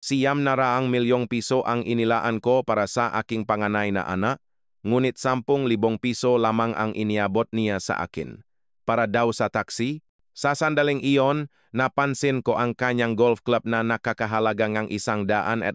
₱900,000 ang inilaan ko para sa aking panganay na anak, ngunit ₱10,000 lamang ang iniabot niya sa akin. Para daw sa taksi, sa sandaling iyon, napansin ko ang kanyang golf club na nakakahalaga ng ₱150,000.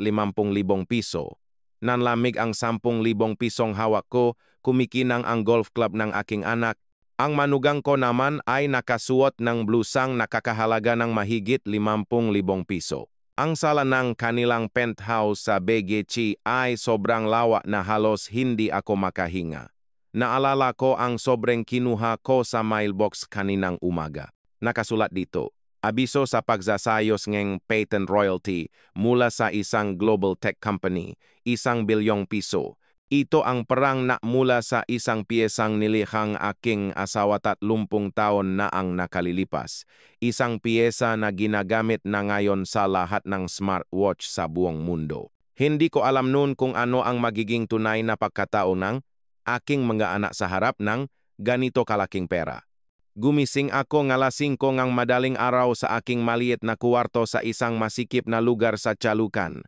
Nanlamig ang ₱10,000 hawak ko, kumikinang ang golf club ng aking anak. Ang manugang ko naman ay nakasuot ng blusang nakakahalaga ng mahigit ₱50,000. Ang sala ng kanilang penthouse sa BGC ay sobrang lawak na halos hindi ako makahinga. Naalala ko ang sobrang kinuha ko sa mailbox kaninang umaga. Nakasulat dito, abiso sa pagsasayos ng patent royalty mula sa isang global tech company, ₱1 bilyon. Ito ang perang na mula sa isang piyesang nilihang aking asawa 30 taon na ang nakalilipas. Isang piyesa na ginagamit na ngayon sa lahat ng smartwatch sa buong mundo. Hindi ko alam noon kung ano ang magiging tunay na pagkataon ng aking mga anak sa harap ng ganito kalaking pera. Gumising ako ng alas 5 ng madaling araw sa aking maliit na kuwarto sa isang masikip na lugar sa Caloocan.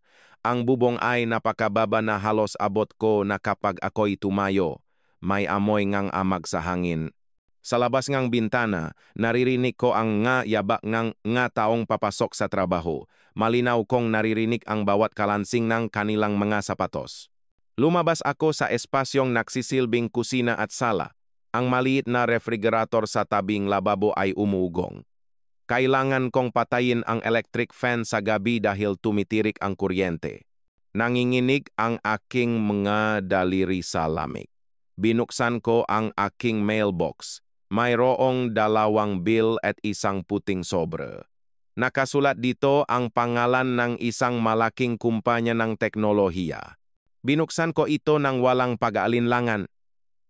Ang bubong ay napakababa na halos abot ko na kapag ako'y tumayo. May amoy ngang amag sa hangin. Sa labas ng bintana, naririnig ko ang yabak ng taong papasok sa trabaho. Malinaw kong naririnig ang bawat kalansing ng kanilang mga sapatos. Lumabas ako sa espasyong nagsisilbing kusina at sala. Ang maliit na refrigerator sa tabing lababo ay umugong. Kailangan kong patayin ang electric fan sa gabi dahil tumitirik ang kuryente. Nanginginig ang aking mga daliri sa lamig. Binuksan ko ang aking mailbox. Mayroong 2 bill at isang puting sobre. Nakasulat dito ang pangalan ng isang malaking kumpanya ng teknolohiya. Binuksan ko ito ng walang pag-aalinlangan.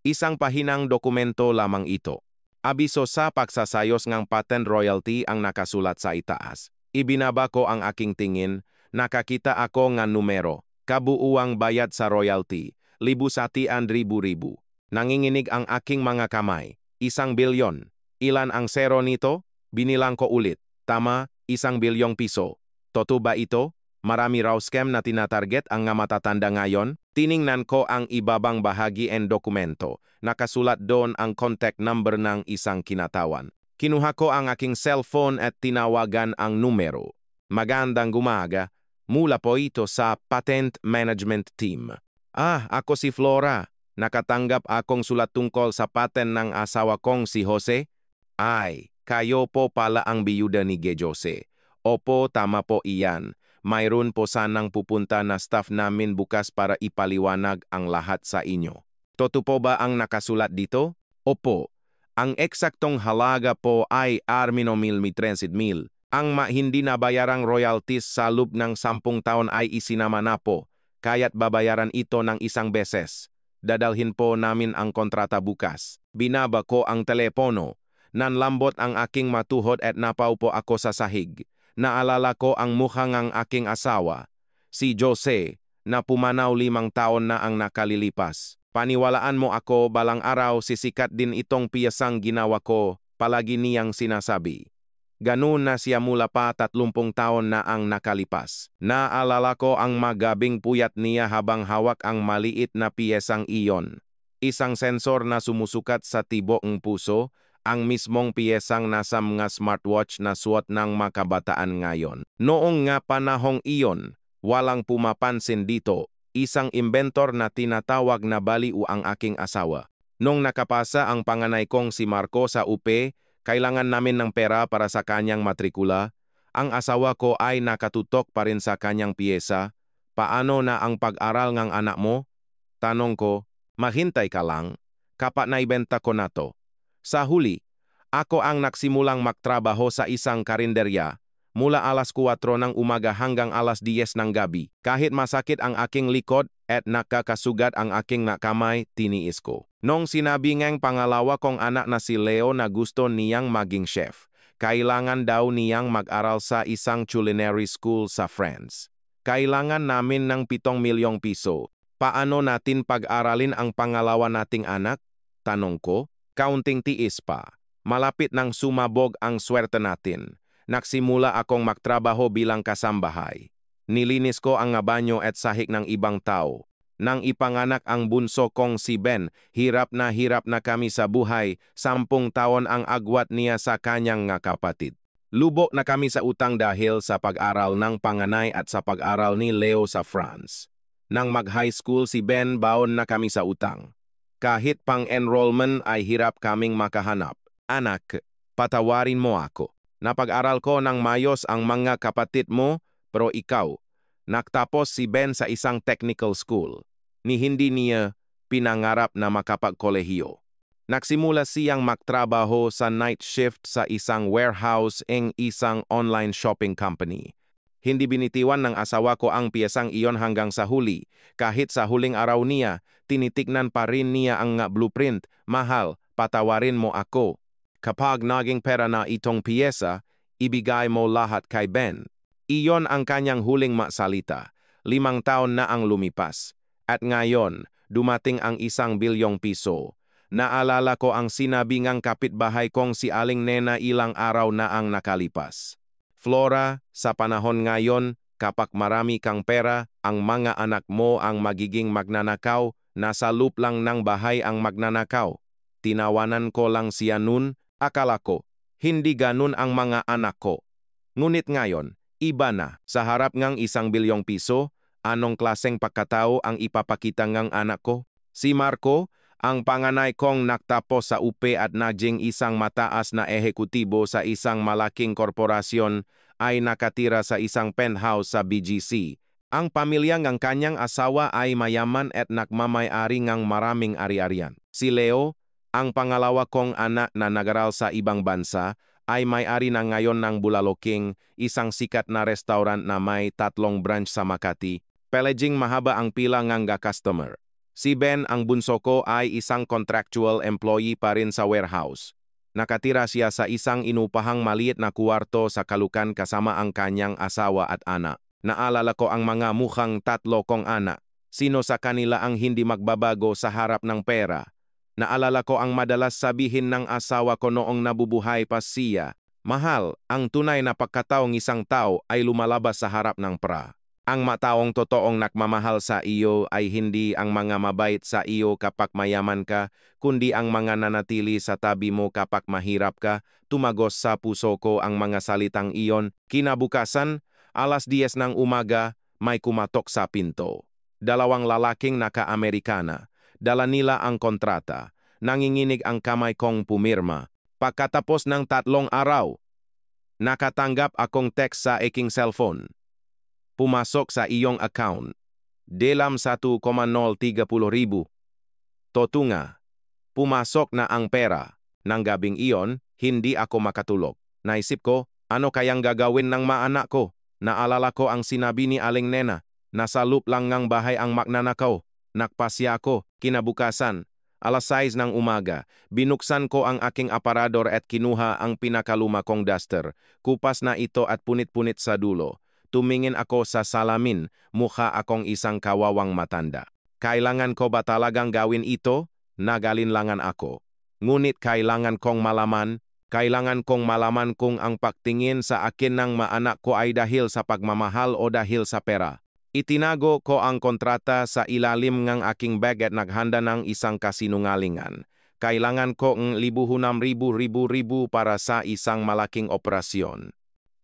Isang pahinang dokumento lamang ito. Abiso sa pagsasayos ng patent royalty ang nakasulat sa itaas. Ibinaba ko ang aking tingin, nakakita ako ng numero, kabuuang bayad sa royalty, 1,100,000. Nanginginig ang aking mga kamay, ₱1 bilyon. Ilan ang zero nito? Binilang ko ulit. Tama, ₱1 bilyong. Totoo ba ito? Marami raw scam na tinatarget ang matatanda ngayon. Tiningnan ko ang ibabang bahagi ng dokumento. Nakasulat doon ang contact number ng isang kinatawan. Kinuha ko ang aking cellphone at tinawagan ang numero. Magandang umaga. Mula po ito sa Patent Management Team. Ako si Flora. Nakatanggap akong sulat tungkol sa patent ng asawa kong si Jose. Kayo po pala ang biyuda ni Jose. Opo, tama po iyan. Mayroon po sanang pupunta na staff namin bukas para ipaliwanag ang lahat sa inyo. Totoo po ba ang nakasulat dito? Opo. Ang eksaktong halaga po ay ₱30,000. Ang hindi nabayarang royalties sa loob ng 10 taon ay isinama na po, kaya't babayaran ito ng isang beses. Dadalhin po namin ang kontrata bukas. Binaba ko ang telepono. Nanlambot ang aking matuhod at napaupo ako sa sahig. Naalala ko ang mukha ng aking asawa, si Jose, na pumanaw 5 taon na ang nakalilipas. Paniwalaan mo ako, balang araw sisikat din itong piyesang ginawa ko, palagi niyang sinasabi. Ganun na siya mula pa 30 taon na ang nakalipas. Naalala ko ang magabing puyat niya habang hawak ang maliit na piyesang iyon. Isang sensor na sumusukat sa tibok ng puso, ang mismong piyesang nasa mga smartwatch na suot ng makabataan ngayon. Noong nga panahong iyon, walang pumapansin dito, isang inventor na tinatawag na baliw ang aking asawa. Nung nakapasa ang panganay kong si Marco sa UP, kailangan namin ng pera para sa kanyang matrikula. Ang asawa ko ay nakatutok pa rin sa kanyang piyesa. Paano na ang pag-aral ng anak mo? Tanong ko, mahintay ka lang. Kapat na ibenta ko na to. Sa huli, ako ang nagsimulang magtrabaho sa isang karinderya mula alas 4 ng umaga hanggang alas 10 ng gabi. Kahit masakit ang aking likod at nakakasugat ang aking kamay, tiniis ko. Nung sinabi ng pangalawa kong anak na si Leo na gusto niyang maging chef, kailangan daw niyang mag-aral sa isang culinary school sa France. Kailangan namin ng ₱7,000,000. Paano natin pag-aralin ang pangalawa nating anak? Tanong ko. Kaunting tiis pa. Malapit nang sumabog ang swerte natin. Nagsimula akong magtrabaho bilang kasambahay. Nilinis ko ang nga banyo at sahig ng ibang tao. Nang ipanganak ang bunso kong si Ben, hirap na kami sa buhay, 10 taon ang agwat niya sa kanyang nga kapatid. Lubok na kami sa utang dahil sa pag-aral ng panganay at sa pag-aral ni Leo sa France. Nang mag-high school si Ben, baon na kami sa utang. Kahit pang-enrollment ay hirap kaming makahanap. Anak, patawarin mo ako. Napag-aral ko ng mayos ang mga kapatid mo, pero ikaw, nagtapos si Ben sa isang technical school. Ni hindi niya pinangarap na makapagkolehiyo. Nagsimula siyang magtrabaho sa night shift sa isang warehouse ng isang online shopping company. Hindi binitiwan ng asawa ko ang piyesang iyon hanggang sa huli. Kahit sa huling araw niya, tinitignan pa rin niya ang blueprint. Mahal, patawarin mo ako. Kapag naging pera na itong piyesa, ibigay mo lahat kay Ben. Iyon ang kanyang huling masalita. 5 taon na ang lumipas. At ngayon, dumating ang 1 bilyong piso. Naalala ko ang sinabi ngang kapitbahay kong si Aling Nena ilang araw na ang nakalipas. Flora, sa panahon ngayon, kapag marami kang pera, ang mga anak mo ang magiging magnanakaw, nasa loop lang ng bahay ang magnanakaw. Tinawanan ko lang siya nun, akala ko, hindi ganun ang mga anak ko. Ngunit ngayon, iba na, sa harap ngang 1 bilyong piso, anong klaseng pagkatao ang ipapakita ngang anak ko? Si Marco, ang panganay kong nagtapos sa UP at naging isang mataas na ehekutibo sa isang malaking korporasyon, ay nakatira sa isang penthouse sa BGC. Ang pamilya ng kanyang asawa ay mayaman at nagmamay-ari ng maraming ari-arian. Si Leo, ang pangalawa kong anak na nag-aral sa ibang bansa, ay may-ari na ngayon ng Bulaloking, isang sikat na restaurant na may 3 branch sa Makati. Peleging mahaba ang pila ng customer. Si Ben, ang bunso ko, ay isang contractual employee pa rin sa warehouse. Nakatira siya sa isang inupahang maliit na kuwarto sa Caloocan kasama ang kanyang asawa at anak. Naalala ko ang mga mukhang 3 kong anak. Sino sa kanila ang hindi magbabago sa harap ng pera? Naalala ko ang madalas sabihin ng asawa ko noong nabubuhay pa siya. Mahal, ang tunay na pagkataong isang tao ay lumalabas sa harap ng pera. Ang mataong totoong nagmamahal sa iyo ay hindi ang mga mabait sa iyo kapag mayaman ka, kundi ang mga nanatili sa tabi mo kapag mahirap ka. Tumagos sa puso ko ang mga salitang iyon. Kinabukasan, 10:00 ng umaga, may kumatok sa pinto. 2 lalaking naka-Amerikana. Dala nila ang kontrata. Nanginginig ang kamay kong pumirma. Pagkatapos ng 3 araw, nakatanggap akong text sa aking cellphone. Pumasok sa iyong account. Dalam 1,030,000. Totunga, pumasok na ang pera. Nang gabing iyon, hindi ako makatulog. Naisip ko, ano kayang gagawin ng mga anak ko? Naalala ko ang sinabi ni Aling Nena, nasa loop lang ng bahay ang magnanakaw. Nakpasya ako, kinabukasan. 6:00 ng umaga, binuksan ko ang aking aparador at kinuha ang pinakaluma kong duster. Kupas na ito at punit-punit sa dulo. Tumingin ako sa salamin, mukha akong isang kawawang matanda. Kailangan ko ba talagang gawin ito? Nagalinlangan ako. Ngunit kailangan kong malaman kung ang pagtingin sa akin ng maanak ko ay dahil sa pagmamahal o dahil sa pera. Itinago ko ang kontrata sa ilalim ng aking bag at naghanda ng isang kasinungalingan. Kailangan ko ng 6,000 para sa isang malaking operasyon.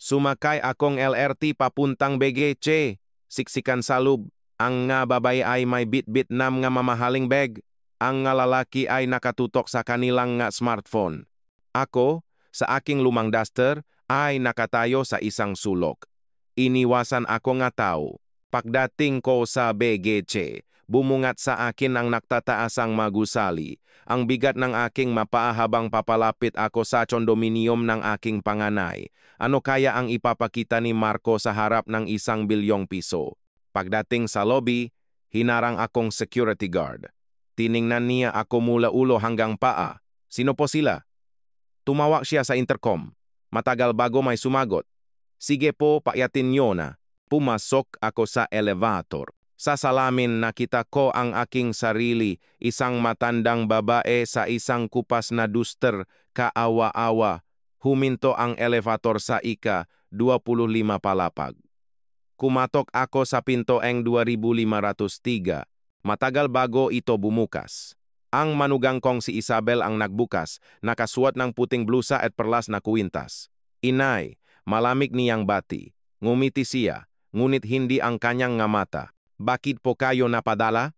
Sumakay akong LRT papuntang BGC. Siksikan sa loob. Ang nga babae ay may bit-bit nam nga mamahaling bag. Ang nga lalaki ay nakatutok sa kanilang nga smartphone. Ako, sa aking lumang duster, ay nakatayo sa isang sulok. Iniwasan ako nga tao. Pagdating ko sa BGC, bumungat sa akin ang nagtataasang magusali. Ang bigat ng aking mapaa habang papalapit ako sa condominium ng aking panganay. Ano kaya ang ipapakita ni Marco sa harap ng 1 bilyong piso? Pagdating sa lobby, hinarang akong security guard. Tiningnan niya ako mula ulo hanggang paa. Sino po sila? Tumawag siya sa intercom. Matagal bago may sumagot. Sige po, paayatin niyo na. Pumasok ako sa elevator. Sa salamin nakita ko ang aking sarili, isang matandang babae sa isang kupas na duster, kaawa-awa. Huminto ang elevator sa ika-25 palapag. Kumatok ako sa pinto ang 2503. Matagal bago ito bumukas. Ang manugang kong si Isabel ang nagbukas, nakasuot ng puting blusa at perlas na kuwintas. Inay, malamig niyang bati. Ngumiti siya, ngunit hindi ang kanyang nga mata. Bakit po kayo napadala?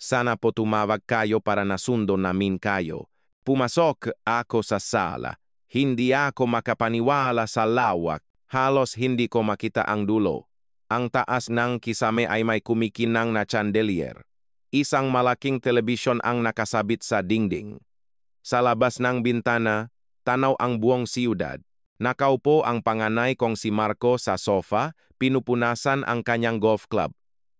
Sana po tumawag kayo para nasundo namin kayo. Pumasok ako sa sala. Hindi ako makapaniwala sa lawak. Halos hindi ko makita ang dulo. Ang taas ng kisame ay may kumikinang na chandelier. Isang malaking telebisyon ang nakasabit sa dingding. Sa labas ng bintana, tanaw ang buong siyudad. Nakaupo ang panganay kong si Marco sa sofa, pinupunasan ang kanyang golf club.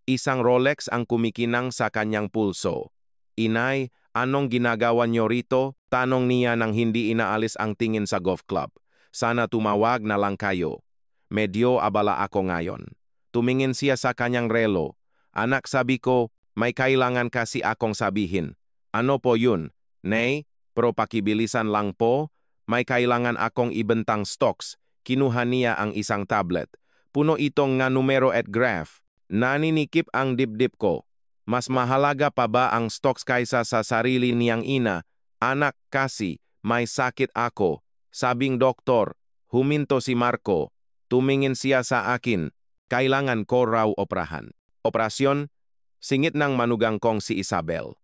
Isang Rolex ang kumikinang sa kanyang pulso. Inay, anong ginagawa niyo rito? Tanong niya nang hindi inaalis ang tingin sa golf club. Sana tumawag na lang kayo. Medyo abala ako ngayon. Tumingin siya sa kanyang relo. Anak, sabi ko, may kailangan kasi akong sabihin. Ano po yun? Nay, pero pakibilisan lang po. May kailangan akong ibentang stocks. Kinuha niya ang isang tablet. Puno itong nga numero at graph. Naninikip ang dibdib ko. Mas mahalaga pa ba ang stocks kaysa sa sarili niyang ina? Anak, kasi may sakit ako. Sabing doktor. Huminto si Marco. Tumingin siya sa akin. Kailangan ko raw operahan. Operasyon? Singit ng manugang kong si Isabel.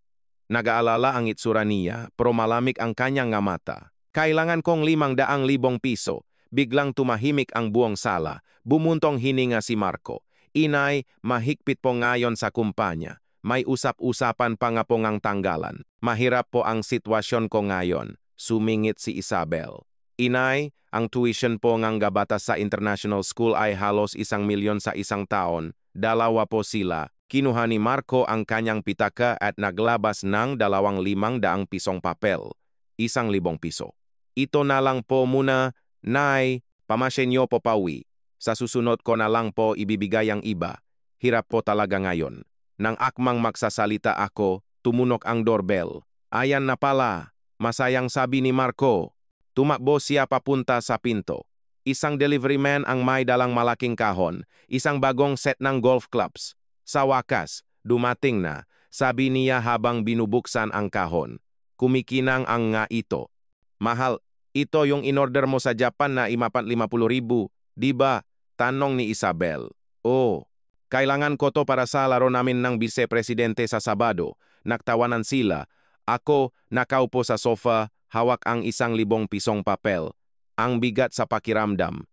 Nag-aalala ang itsura niya, pero malamig ang kanyang nga mata. Kailangan kong 500,000 piso. Biglang tumahimik ang buong sala. Bumuntong hininga si Marco. Inay, mahigpit po ngayon sa kumpanya. May usap-usapan pa nga po ngang tanggalan. Mahirap po ang sitwasyon ko ngayon. Sumingit si Isabel. Inay, ang tuition po ngang gabatas sa international school ay halos 1,000,000 sa isang taon. 2 po sila. Kinuha ni Marco ang kanyang pitaka at naglabas ng 2,500 pisong papel. 1,000 piso. Ito na lang po muna, Nay, pamasin niyo po pauwi. Sa susunod ko na lang po ibibigay ang iba. Hirap po talaga ngayon. Nang akmang magsasalita ako, tumunok ang doorbell. Ayan na pala, masayang sabi ni Marco. Tumakbo siya papunta sa pinto. Isang delivery man ang may dalang malaking kahon, isang bagong set ng golf clubs. Sa wakas, dumating na, sabi niya habang binubuksan ang kahon. Kumikinang ang nga ito. Mahal, ito yung in-order mo sa Japan na 50,000, di ba? Tanong ni Isabel. Oh, kailangan ko to para sa laro namin ng vice-presidente sa Sabado. Nagtawanan sila. Ako, nakaupo sa sofa, hawak ang 1,000 pisong papel. Ang bigat sa pakiramdam.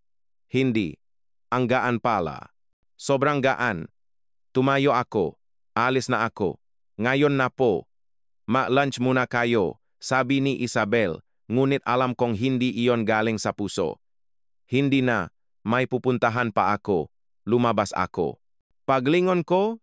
Hindi. Ang gaan pala. Sobrang gaan. Tumayo ako. Alis na ako. Ngayon na po. Ma-lunch muna kayo, sabi ni Isabel, ngunit alam kong hindi iyon galing sa puso. Hindi na. May pupuntahan pa ako. Lumabas ako. Paglingon ko,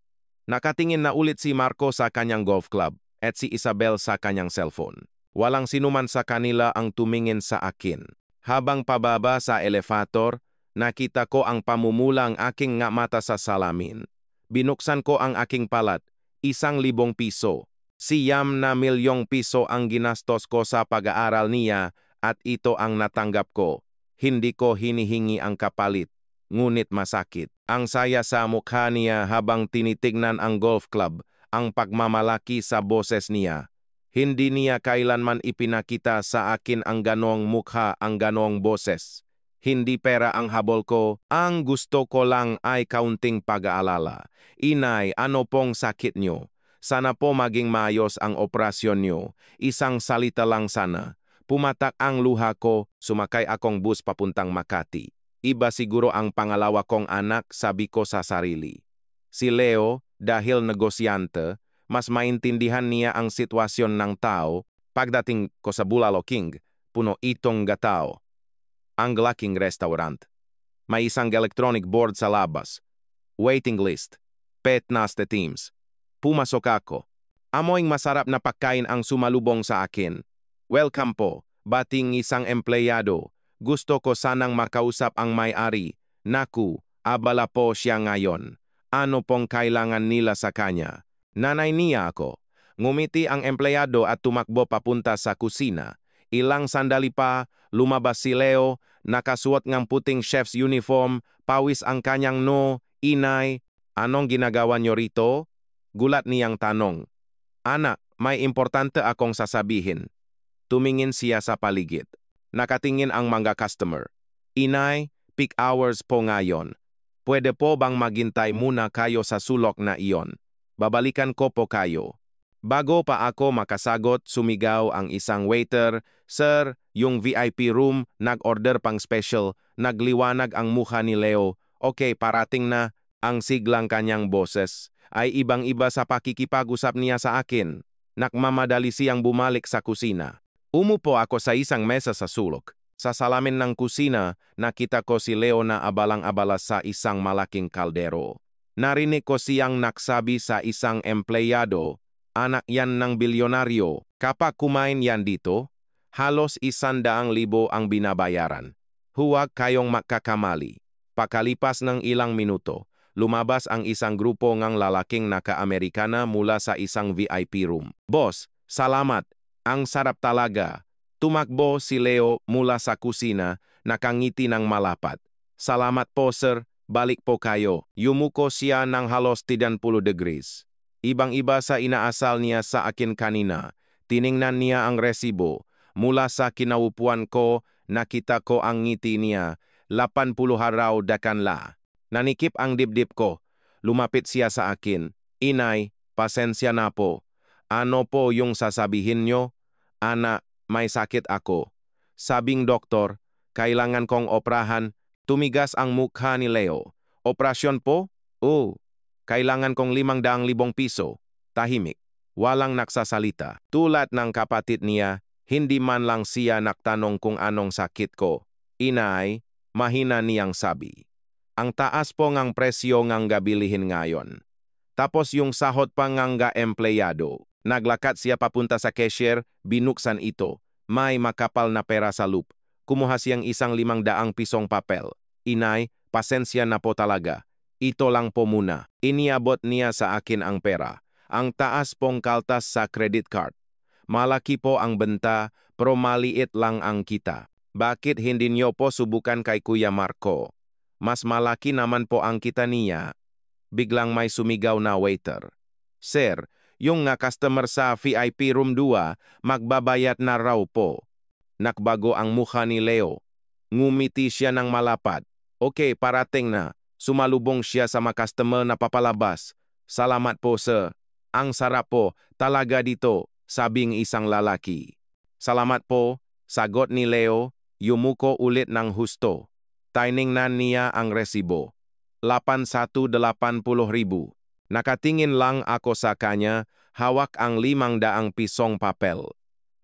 nakatingin na ulit si Marco sa kanyang golf club at si Isabel sa kanyang cellphone. Walang sinuman sa kanila ang tumingin sa akin. Habang pababa sa elevator, nakita ko ang pamumulang aking nga mata sa salamin. Binuksan ko ang aking palat, 1,000 piso. 9,000,000 piso ang ginastos ko sa pag-aaral niya at ito ang natanggap ko. Hindi ko hinihingi ang kapalit, ngunit masakit. Ang saya sa mukha niya habang tinitignan ang golf club, ang pagmamalaki sa boses niya. Hindi niya kailanman ipinakita sa akin ang ganong mukha, ang ganong boses. Hindi pera ang habol ko, ang gusto ko lang ay kaunting pag-aalala. Inay, ano pong sakit niyo? Sana po maging maayos ang operasyon niyo. Isang salita lang sana. Pumatak ang luha ko, sumakay akong bus papuntang Makati. Iba siguro ang pangalawa kong anak, sabi ko sa sarili. Si Leo, dahil negosyante, mas maintindihan niya ang sitwasyon ng tao. Pagdating ko sa Bulalo King, puno itong gatao. Ang laking restaurant. May isang electronic board sa labas. Waiting list. Pet naste teams. Pumasok ako. Amoing masarap na pagkain ang sumalubong sa akin. Welcome po, bating isang empleyado. Gusto ko sanang makausap ang may-ari. Naku, abala po siya ngayon. Ano pong kailangan nila sa kanya? Nanay niya ako. Ngumiti ang empleyado at tumakbo papunta sa kusina. Ilang sandali pa, lumabas si Leo, nakasuot ng puting chef's uniform, pawis ang kanyang no, Inay, anong ginagawa niyo rito? Gulat niyang tanong. Anak, may importante akong sasabihin. Tumingin siya sa paligid. Nakatingin ang mga customer. Inay, peak hours po ngayon. Pwede po bang maghintay muna kayo sa sulok na iyon? Babalikan ko po kayo. Bago pa ako makasagot, sumigaw ang isang waiter, Sir, yung VIP room, nag-order pang special, nagliwanag ang mukha ni Leo. Okay, parating na. Ang siglang kanyang boses ay ibang-iba sa pakikipag-usap niya sa akin. Nakmamadali siyang bumalik sa kusina. Umupo ako sa isang mesa sa sulok. Sa salamin ng kusina, nakita ko si Leo na abalang-abala sa isang malaking kaldero. Narinig ko siyang nagsabi sa isang empleyado, anak yan ng bilyonaryo. Kapag kumain yan dito, halos 100,000 ang binabayaran. Huwag kayong makakamali. Pakalipas ng ilang minuto, lumabas ang isang grupo ng lalaking naka-Amerikana mula sa isang VIP room. Boss, salamat. Ang sarap talaga. Tumakbo si Leo mula sa kusina, nakangiti ng malapat. Salamat po sir, balik po kayo. Yumuko siya ng halos 30 degrees. Ibang-iba sa inaasal niya sa akin kanina. Tiningnan niya ang resibo. Mula sa kinaupuan ko, nakita ko ang ngiti niya. 80 araw dakanla. Nanikip ang dibdib ko. Lumapit siya sa akin. Inay, pasensya na po. Ano po yung sasabihin nyo? Anak, may sakit ako. Sabing doktor, kailangan kong oprahan. Tumigas ang mukha ni Leo. Operasyon po? Oo. Kailangan kong 500,000 piso. Tahimik. Walang nagsasalita. Tulad ng kapatid niya, hindi man lang siya nagtanong kung anong sakit ko. Inay, mahina niyang sabi. Ang taas po ngang presyo ngang gabilihin ngayon. Tapos yung sahod pa ngang empleyado. Naglakat siya papunta sa cashier, binuksan ito. May makapal na pera sa loop. Kumuha siyang isang 500 pisong papel. Inay, pasensya na po talaga. Ito lang po muna. Iniabot niya sa akin ang pera. Ang taas pong kaltas sa credit card. Malaki po ang benta, pero maliit lang ang kita. Bakit hindi niyo po subukan kay Kuya Marco? Mas malaki naman po ang kita niya. Biglang may sumigaw na waiter. Sir, yung nga customer sa VIP room 2, magbabayad na raw po. Nakbago ang mukha ni Leo. Ngumiti siya ng malapat. Okay, parating na. Sumalubong siya sa mga customer na papalabas. Salamat po sir. Ang sarap po, talaga dito, sabing isang lalaki. Salamat po, sagot ni Leo, yumuko ulit ng husto. Tiningnan niya ang resibo. 880,000. Nakatingin lang ako sa kanya, hawak ang 500 pisong papel.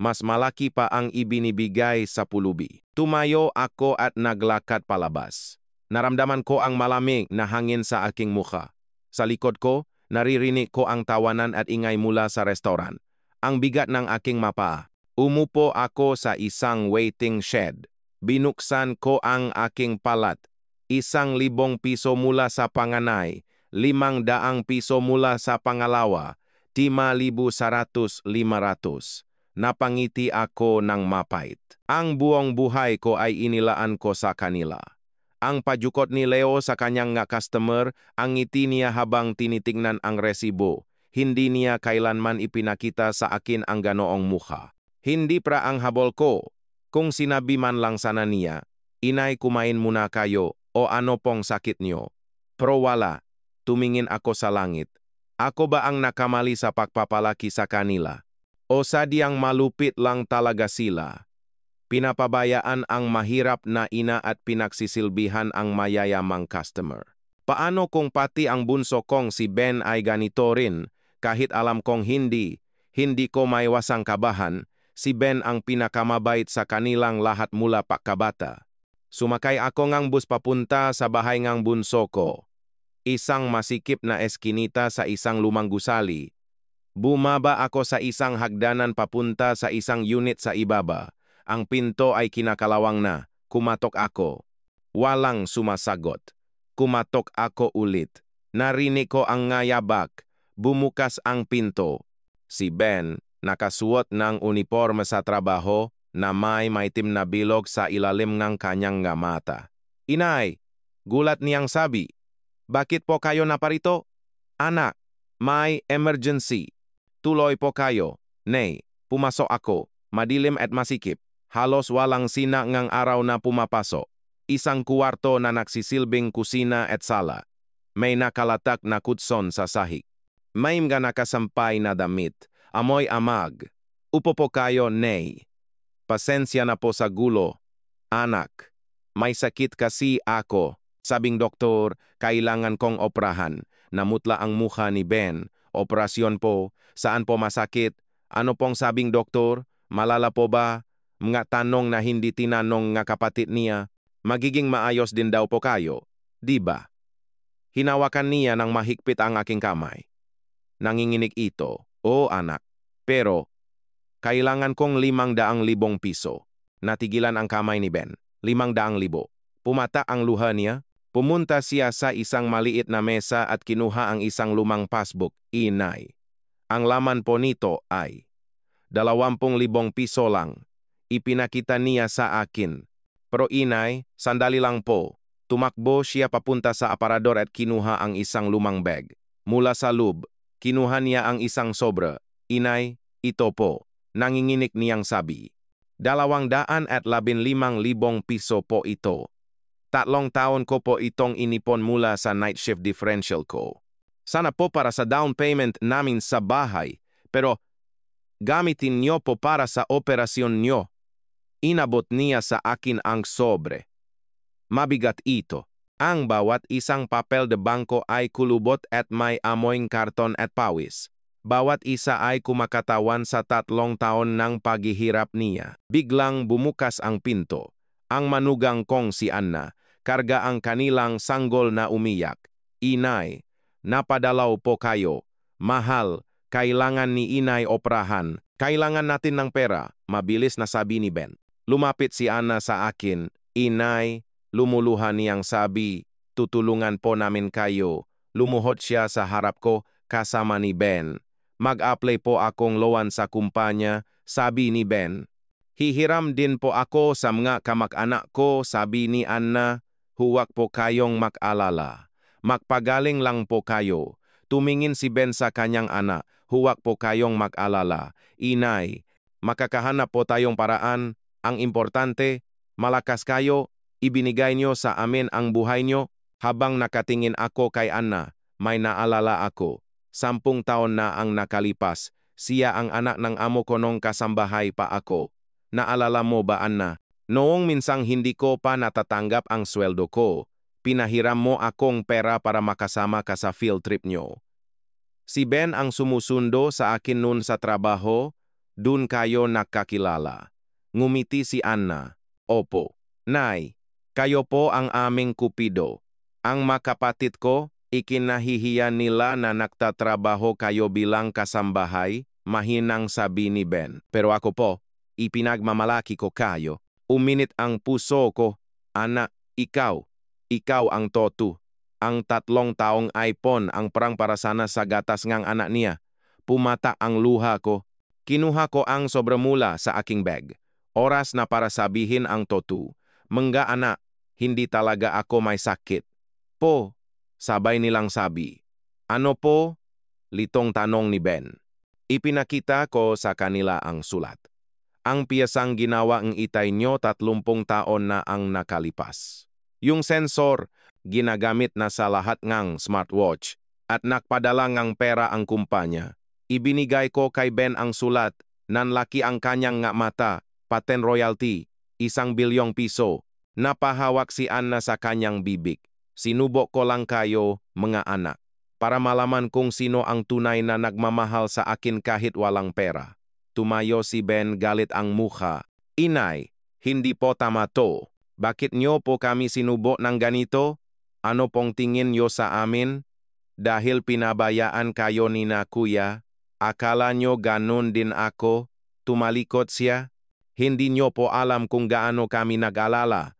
Mas malaki pa ang ibinibigay sa pulubi. Tumayo ako at naglakad palabas. Naramdaman ko ang malamig na hangin sa aking mukha. Sa likod ko, naririnig ko ang tawanan at ingay mula sa restoran. Ang bigat ng aking mapa. Umupo ako sa isang waiting shed. Binuksan ko ang aking palat. 1,000 piso mula sa panganay. 500 piso mula sa pangalawa, 5,100, 500. Napangiti ako ng mapait. Ang buong buhay ko ay inilaan ko sa kanila. Ang pajukot ni Leo sa kanyang nga customer, ang ngiti niya habang tinitingnan ang resibo. Hindi niya kailanman ipinakita sa akin ang ganoong mukha. Hindi pra ang habol ko. Kung sinabi man lang sana niya, Inay kumain muna kayo o ano pong sakit niyo. Pero wala. Tumingin ako sa langit. Ako ba ang nakamali sa pagpapalaki sa kanila? O sadyang malupit lang talaga sila? Pinapabayaan ang mahirap na ina at pinagsisilbihan ang mayayamang customer. Paano kung pati ang bunso kong si Ben ay ganito rin? Kahit alam kong hindi ko maiwasang kabahan, si Ben ang pinakamabait sa kanilang lahat mula pagkabata. Sumakay ako ngang bus papunta sa bahay ngang bunso ko. Isang masikip na eskinita sa isang lumang gusali. Bumaba ako sa isang hagdanan papunta sa isang unit sa ibaba. Ang pinto ay kinakalawang na. Kumatok ako. Walang sumasagot. Kumatok ako ulit. Narinig ko ang ngayabak. Bumukas ang pinto. Si Ben, nakasuot ng uniforme sa trabaho na may maitim na bilog sa ilalim ng kanyang mata. Inay, gulat niyang sabi. Bakit po kayo naparito? Anak, may emergency. Tuloy po kayo. Nay, pumasok ako. Madilim at masikip. Halos walang sina ngang araw na pumapasok. Isang kuwarto na nagsisilbing kusina at sala. May nakalatak na kutson sa sahig. May mga nakasampay na damit. Amoy amag. Upo po kayo, Nay. Pasensya na po sa gulo. Anak, may sakit kasi ako. Sabing doktor, kailangan kong operahan. Namutla ang mukha ni Ben. Operasyon po. Saan po masakit? Ano pong sabing doktor? Malala po ba? Mga tanong na hindi tinanong nga kapatid niya. Magiging maayos din daw po kayo. Di ba? Hinawakan niya ng mahigpit ang aking kamay. Nanginginig ito. O anak. Pero, kailangan kong 500,000 piso. Natigilan ang kamay ni Ben. 500,000. Pumata ang luha niya. Pumunta siya sa isang maliit na mesa at kinuha ang isang lumang passbook. Inay. Ang laman po nito ay 20,000 piso lang. Ipinakita niya sa akin. Pero inay, sandali lang po. Tumakbo siya papunta sa aparador at kinuha ang isang lumang bag. Mula sa loob, kinuha niya ang isang sobra. Inay, ito po. Nanginginig niyang sabi. 215,000 piso po ito. 3 taon ko po itong inipon mula sa night shift differential ko. Sana po para sa down payment namin sa bahay, pero gamitin niyo po para sa operasyon niyo. Inabot niya sa akin ang sobre. Mabigat ito. Ang bawat isang papel de bangko ay kulubot at may amoyng karton at pawis. Bawat isa ay kumakatawan sa 3 taon ng paghihirap niya. Biglang bumukas ang pinto. Ang manugang kong si Anna, karga ang kanilang sanggol na umiyak. Inay, napadalaw po kayo. Mahal, kailangan ni Inay operahan. Kailangan natin ng pera, mabilis na sabi ni Ben. Lumapit si Anna sa akin. Inay, lumuluha niyang sabi, tutulungan po namin kayo. Lumuhod siya sa harap ko kasama ni Ben. Mag-apply po akong loan sa kumpanya, sabi ni Ben. Hihiram din po ako sa mga kamag-anak ko, sabi ni Anna. Huwag po kayong mag-alala. Magpagaling lang po kayo. Tumingin si Ben sa kanyang anak. Huwag po kayong mag-alala. Inay, makakahanap po tayong paraan. Ang importante, malakas kayo. Ibinigay niyo sa amin ang buhay niyo. Habang nakatingin ako kay Anna, may naalala ako. 10 taon na ang nakalipas. Siya ang anak ng amo ko nung kasambahay pa ako. Naalala mo ba, Anna? Noong minsang hindi ko pa natatanggap ang sweldo ko, pinahiram mo akong pera para makasama ka sa field trip nyo. Si Ben ang sumusundo sa akin noon sa trabaho, dun kayo nakakilala. Ngumiti si Anna. Opo. Nay, kayo po ang aming kupido. Ang makapatid ko, ikinahihiya nila na nagtatrabaho kayo bilang kasambahay, mahinang sabi ni Ben. Pero ako po, ipinagmamalaki ko kayo. Uminit ang puso ko. Anak, ikaw ang toto. Ang 3 taong iPhone ang parang para sana sa gatas ngang anak niya. Pumata ang luha ko. Kinuha ko ang sobramula sa aking bag. Oras na para sabihin ang toto. Mangga anak, hindi talaga ako may sakit. Po, sabay nilang sabi. Ano po? Litong tanong ni Ben. Ipinakita ko sa kanila ang sulat. Ang piyasang ginawa ang itay nyo 30 taon na ang nakalipas. Yung sensor, ginagamit na sa lahat ngang smartwatch at nakpadala ngang pera ang kumpanya. Ibinigay ko kay Ben ang sulat, nanlaki ang kanyang nga mata, patent royalty, 1 bilyong piso. Napahawak si Anna sa kanyang bibig. Sinubo ko lang kayo, mga anak, para malaman kung sino ang tunay na nagmamahal sa akin kahit walang pera. Tumayo si Ben galit ang mukha. Inay, hindi po tama to. Bakit nyo po kami sinubo ng ganito? Ano pong tingin nyo sa amin? Dahil pinabayaan kayo ni na kuya, akala nyo ganun din ako? Tumalikot siya. Hindi nyo po alam kung gaano kami nag-alala.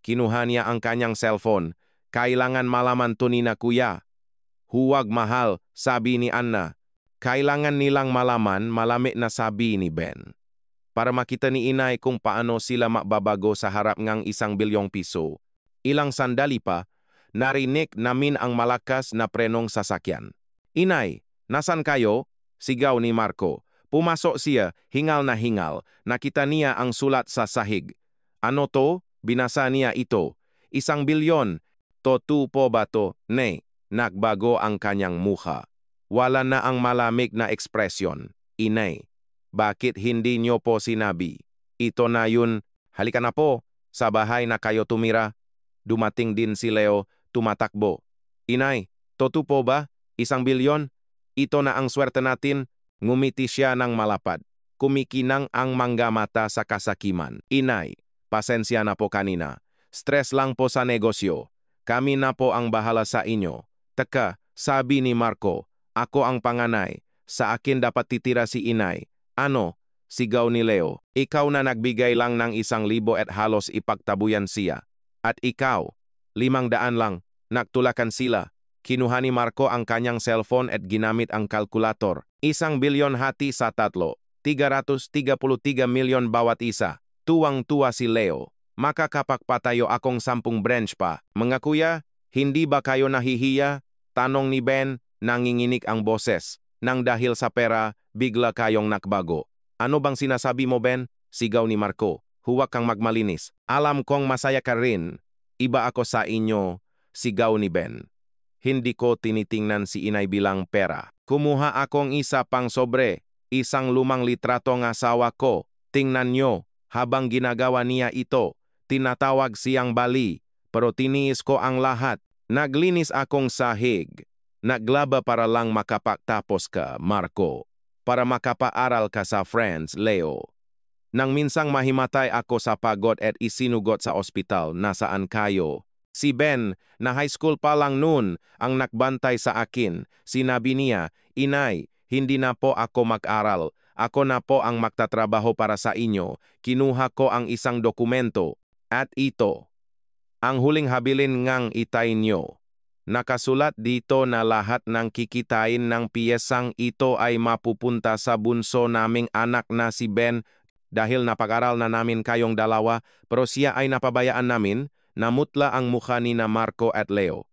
Kinuha niya ang kanyang cellphone. Kailangan malaman to ni na kuya. Huwag mahal, sabi ni Anna. Kailangan nilang malaman, malami na sabi ni Ben. Para makita ni Inay kung paano sila mababago sa harap ngang 1 bilyong piso. Ilang sandali pa, narinig namin ang malakas na prenong sasakyan. Inay, nasan kayo? Sigaw ni Marco. Pumasok siya, hingal na hingal. Nakita niya ang sulat sa sahig. Ano to? Binasa niya ito. 1 bilyon. Totoo ba to? Ne, nagbago ang kanyang mukha. Wala na ang malamig na ekspresyon. Inay, bakit hindi niyo po sinabi? Ito na yun. Halika na po. Sa bahay na kayo tumira. Dumating din si Leo, tumatakbo. Inay, totoo po ba? 1 bilyon? Ito na ang swerte natin. Ngumiti siya ng malapad. Kumikinang ang manggamata sa kasakiman. Inay, pasensya na po kanina. Stress lang po sa negosyo. Kami na po ang bahala sa inyo. Teka, sabi ni Marco, ako ang panganay. Sa akin dapat titira si Inay. Ano? Sigaw ni Leo. Ikaw na nagbigay lang ng 1,000 at halos ipagtabuyan siya. At ikaw, 500 lang. Nagtulakan sila. Kinuha ni Marco ang kanyang cellphone at ginamit ang kalkulator. 1 bilyon hati sa 3. 333 milyon bawat isa. Tuwang-tuwa si Leo. Makakapagpatayo akong 10 branch pa. Mga kuya, hindi ba kayo nahihiya? Tanong ni Ben, nanginginig ang boses. Nang dahil sa pera, bigla kayong nakbago. Ano bang sinasabi mo, Ben? Sigaw ni Marco. Huwag kang magmalinis. Alam kong masaya ka rin. Iba ako sa inyo. Sigaw ni Ben. Hindi ko tinitingnan si Inay bilang pera. Kumuha akong isa pang sobre. 1 lumang litrato ng asawa ko. Tingnan nyo. Habang ginagawa niya ito, tinatawag siyang bali. Pero tiniis ko ang lahat. Naglinis akong sahig. Naglaba para lang makapagtapos ka, Marco. Para makapaaral ka sa Friends, Leo. Nang minsang mahimatay ako sa pagod at isinugot sa ospital, nasaan kayo? Si Ben, na high school pa lang noon, ang nagbantay sa akin. Sinabi niya, Inay, hindi na po ako mag-aral. Ako na po ang magtatrabaho para sa inyo. Kinuha ko ang isang dokumento. At ito, ang huling habilin ngang itay nyo. Nakasulat dito na lahat ng kikitain ng piyesang ito ay mapupunta sa bunso naming anak na si Ben dahil napag-aral na namin kayong dalawa pero siya ay napabayaan namin. Namutla ang mukha ni na Marco at Leo.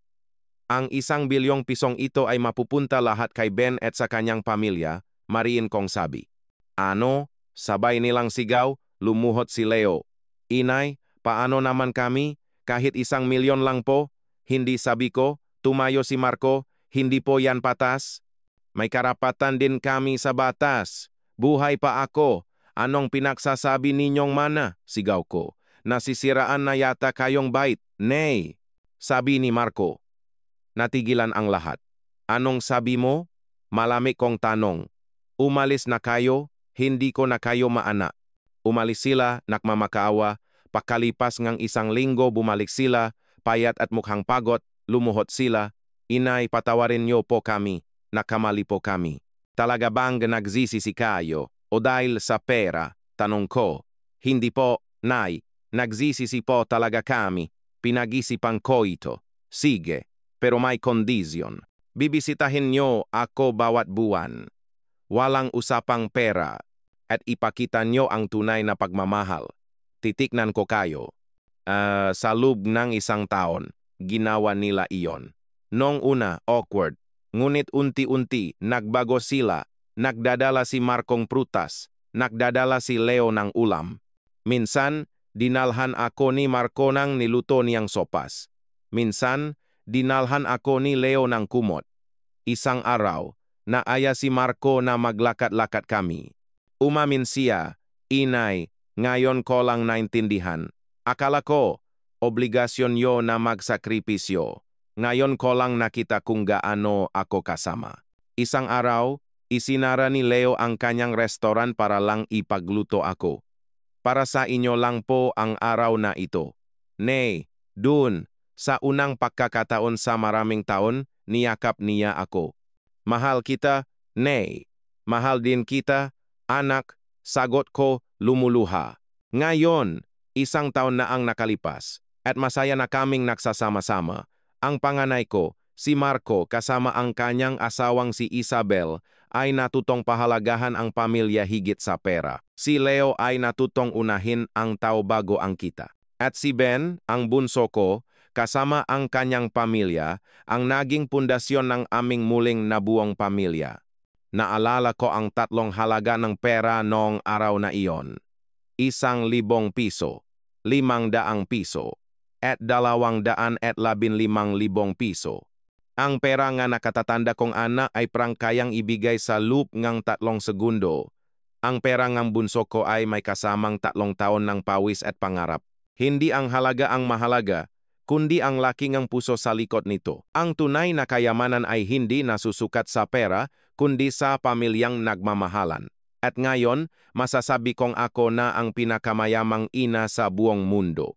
Ang 1 bilyong pisong ito ay mapupunta lahat kay Ben at sa kanyang pamilya, mariin kong sabi. Ano? Sabay nilang sigaw, lumuhot si Leo. Inay, paano naman kami? Kahit 1 milyon lang po? Hindi sabi ko, tumayo si Marco, hindi po yan patas. May karapatan din kami sa batas. Buhay pa ako. Anong pinagsasabi ninyong mana? Sigaw ko. Nasisiraan na yata kayong bait. Nay, sabi ni Marco. Natigilan ang lahat. Anong sabi mo? Malamig kong tanong. Umalis na kayo, hindi ko na kayo maana. Umalis sila, nakmamakaawa. Pakalipas ngang 1 linggo bumalik sila, payat at mukhang pagod, lumuhot sila. Inay, patawarin niyo po kami. Nakamali po kami. Talaga bang nagsisisi kayo? O dahil sa pera? Tanong ko. Hindi po, Nay. Nagsisisi po talaga kami. Pinag-isipan ko ito. Sige, pero may kondisyon. Bibisitahin nyo ako bawat buwan. Walang usapang pera. At ipakita nyo ang tunay na pagmamahal. Titiknan ko kayo. Sa loob ng 1 taon, ginawa nila iyon. Noong una, awkward. Ngunit unti-unti, nagbago sila. Nagdadala si Marcong prutas. Nagdadala si Leo ng ulam. Minsan, dinalhan ako ni Marco ng niluto niyang sopas. Minsan, dinalhan ako ni Leo ng kumot. Isang araw, naaya si Marco na maglakat-lakat kami. Umamin siya, Inay, ngayon ko lang naintindihan. Akala ko, obligasyon yo na magsakripisyo. Ngayon ko lang nakita kung gaano ako kasama. Isang araw, isinara ni Leo ang kanyang restoran para lang ipagluto ako. Para sa inyo lang po ang araw na ito. Nay, dun, sa unang pagkakataon sa maraming taon, niyakap niya ako. Mahal kita, Nay. Mahal din kita, anak, sagot ko, lumuluha. Ngayon, 1 taon na ang nakalipas, at masaya na kaming nagsasama-sama. Ang panganay ko, si Marco kasama ang kanyang asawang si Isabel, ay natutong pahalagahan ang pamilya higit sa pera. Si Leo ay natutong unahin ang tao bago ang kita. At si Ben, ang bunso ko, kasama ang kanyang pamilya, ang naging pundasyon ng aming muling nabuong pamilya. Naalala ko ang 3 halaga ng pera noong araw na iyon. 1,000 piso, 500 piso, at 215,000 piso. Ang pera nga nakatatanda kong ana ay prangkayang ibigay sa loop ngang 3 segundo. Ang pera ngang bunso ko ay may kasamang 3 taon ng pawis at pangarap. Hindi ang halaga ang mahalaga, kundi ang laki ngang puso sa likod nito. Ang tunay na kayamanan ay hindi nasusukat sa pera, kundi sa pamilyang nagmamahalan. At ngayon, masasabi kong ako na ang pinakamayamang ina sa buong mundo.